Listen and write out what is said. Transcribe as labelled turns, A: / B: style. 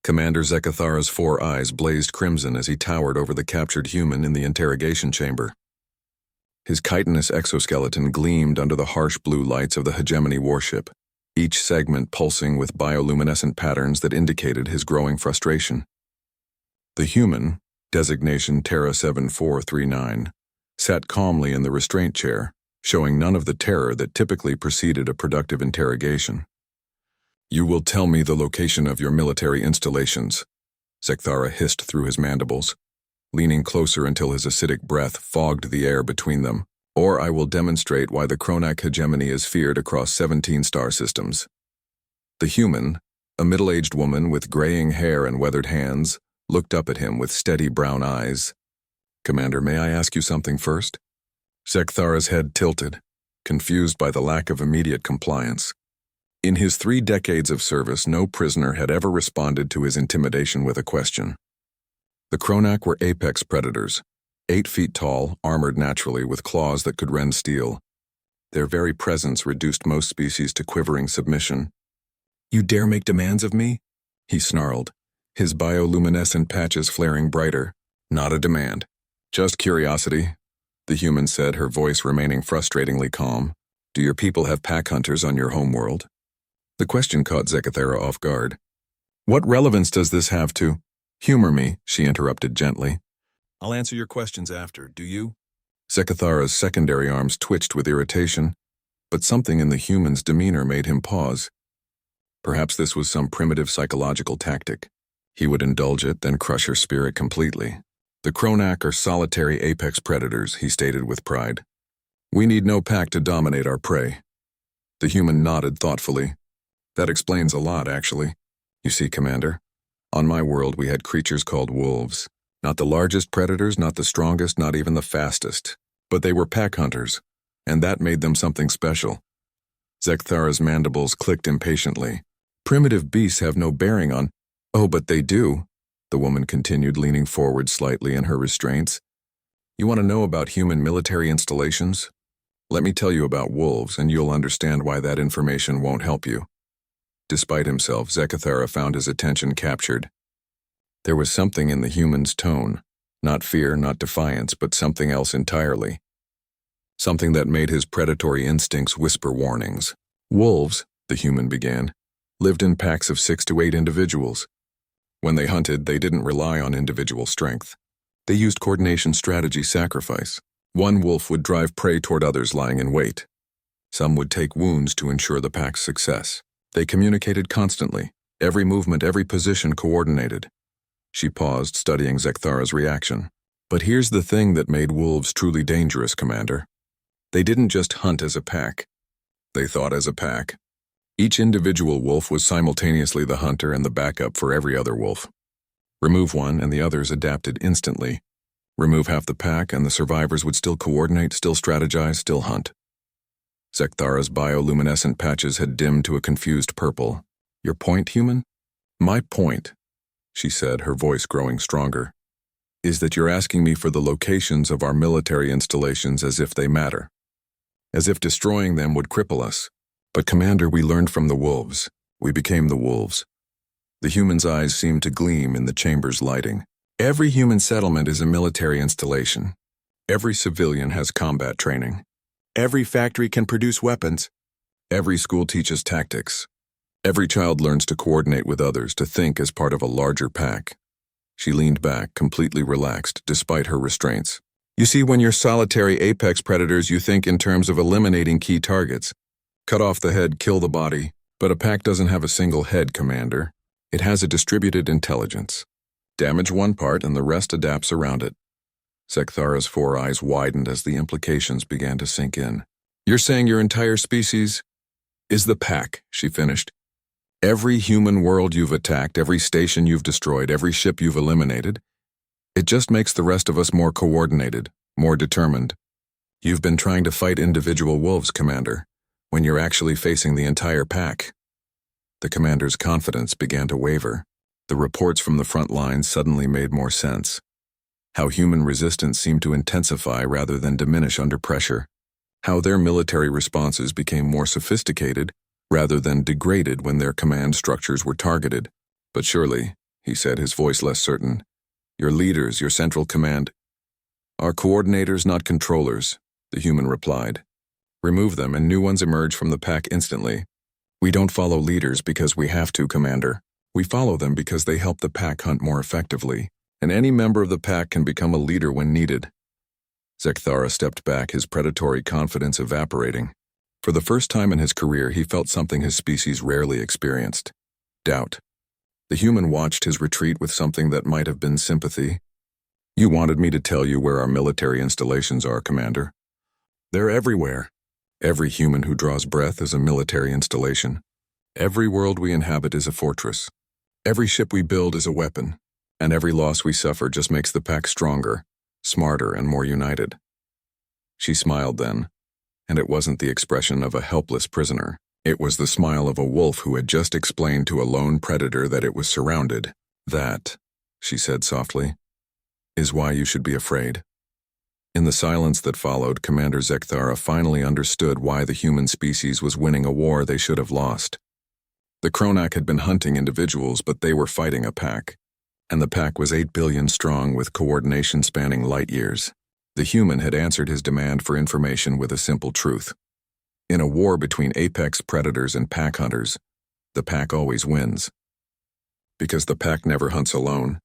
A: Commander Zekathara's 4 eyes blazed crimson as he towered over the captured human in the interrogation chamber. His chitinous exoskeleton gleamed under the harsh blue lights of the hegemony warship, each segment pulsing with bioluminescent patterns that indicated his growing frustration. The human, designation Terra 7439, sat calmly in the restraint chair, showing none of the terror that typically preceded a productive interrogation. "You will tell me the location of your military installations," Zekathara hissed through his mandibles, leaning closer until his acidic breath fogged the air between them, "or I will demonstrate why the Kronak hegemony is feared across 17 star systems." The human, a middle-aged woman with graying hair and weathered hands, looked up at him with steady brown eyes. "Commander, may I ask you something first?" Zekathara's head tilted, confused by the lack of immediate compliance. In his 3 decades of service, no prisoner had ever responded to his intimidation with a question. The Kronak were apex predators, 8 feet tall, armored naturally with claws that could rend steel. Their very presence reduced most species to quivering submission. "You dare make demands of me?" he snarled, his bioluminescent patches flaring brighter. "Not a demand. Just curiosity," the human said, her voice remaining frustratingly calm. "Do your people have pack hunters on your homeworld?" The question caught Zekathara off guard. "What relevance does this have to—" "Humor me," she interrupted gently. "I'll answer your questions after, do you?" Zekathara's secondary arms twitched with irritation, but something in the human's demeanor made him pause. Perhaps this was some primitive psychological tactic. He would indulge it, then crush her spirit completely. "The Kronak are solitary apex predators," he stated with pride. "We need no pack to dominate our prey." The human nodded thoughtfully. "That explains a lot, actually. You see, Commander, on my world we had creatures called wolves. Not the largest predators, not the strongest, not even the fastest. But they were pack hunters, and that made them something special." Zekathara's mandibles clicked impatiently. "Primitive beasts have no bearing on—" "Oh, but they do," the woman continued, leaning forward slightly in her restraints. "You want to know about human military installations? Let me tell you about wolves, and you'll understand why that information won't help you." Despite himself, Zekathara found his attention captured. There was something in the human's tone, not fear, not defiance, but something else entirely. Something that made his predatory instincts whisper warnings. "Wolves," the human began, "lived in packs of 6 to 8 individuals. When they hunted, they didn't rely on individual strength. They used coordination, strategy, sacrifice. One wolf would drive prey toward others lying in wait. Some would take wounds to ensure the pack's success. They communicated constantly, every movement, every position coordinated." She paused, studying Zekathara's reaction. "But here's the thing that made wolves truly dangerous, Commander. They didn't just hunt as a pack. They thought as a pack. Each individual wolf was simultaneously the hunter and the backup for every other wolf. Remove one and the others adapted instantly. Remove half the pack and the survivors would still coordinate, still strategize, still hunt." Zekathara's bioluminescent patches had dimmed to a confused purple. "Your point, human?" "My point," she said, her voice growing stronger, "is that you're asking me for the locations of our military installations as if they matter. As if destroying them would cripple us. But Commander, we learned from the wolves. We became the wolves." The human's eyes seemed to gleam in the chamber's lighting. "Every human settlement is a military installation. Every civilian has combat training. Every factory can produce weapons. Every school teaches tactics. Every child learns to coordinate with others, to think as part of a larger pack." She leaned back, completely relaxed, despite her restraints. "You see, when you're solitary apex predators, you think in terms of eliminating key targets. Cut off the head, kill the body. But a pack doesn't have a single head, Commander. It has a distributed intelligence. Damage one part and the rest adapts around it." Zekathara's 4 eyes widened as the implications began to sink in. "You're saying your entire species is the pack," she finished. "Every human world you've attacked, every station you've destroyed, every ship you've eliminated, it just makes the rest of us more coordinated, more determined. You've been trying to fight individual wolves, Commander, when you're actually facing the entire pack." The commander's confidence began to waver. The reports from the front lines suddenly made more sense. How human resistance seemed to intensify rather than diminish under pressure. How their military responses became more sophisticated rather than degraded when their command structures were targeted. But surely, he said, his voice less certain. Your leaders, your central command. Our coordinators, not controllers, the human replied. Remove them and new ones emerge from the pack instantly. We don't follow leaders because we have to, Commander. We follow them because they help the pack hunt more effectively, and any member of the pack can become a leader when needed. Zekthara stepped back, his predatory confidence evaporating. For the first time in his career, he felt something his species rarely experienced: doubt. The human watched his retreat with something that might have been sympathy. You wanted me to tell you where our military installations are, Commander. They're everywhere. Every human who draws breath is a military installation. Every world we inhabit is a fortress. Every ship we build is a weapon. And every loss we suffer just makes the pack stronger, smarter, and more united. She smiled then, and it wasn't the expression of a helpless prisoner. It was the smile of a wolf who had just explained to a lone predator that it was surrounded. That, she said softly, is why you should be afraid. In the silence that followed, Commander Zekthara finally understood why the human species was winning a war they should have lost. The Kronak had been hunting individuals, but they were fighting a pack. And the pack was 8 billion strong with coordination spanning light years. The human had answered his demand for information with a simple truth. In a war between apex predators and pack hunters, the pack always wins. Because the pack never hunts alone.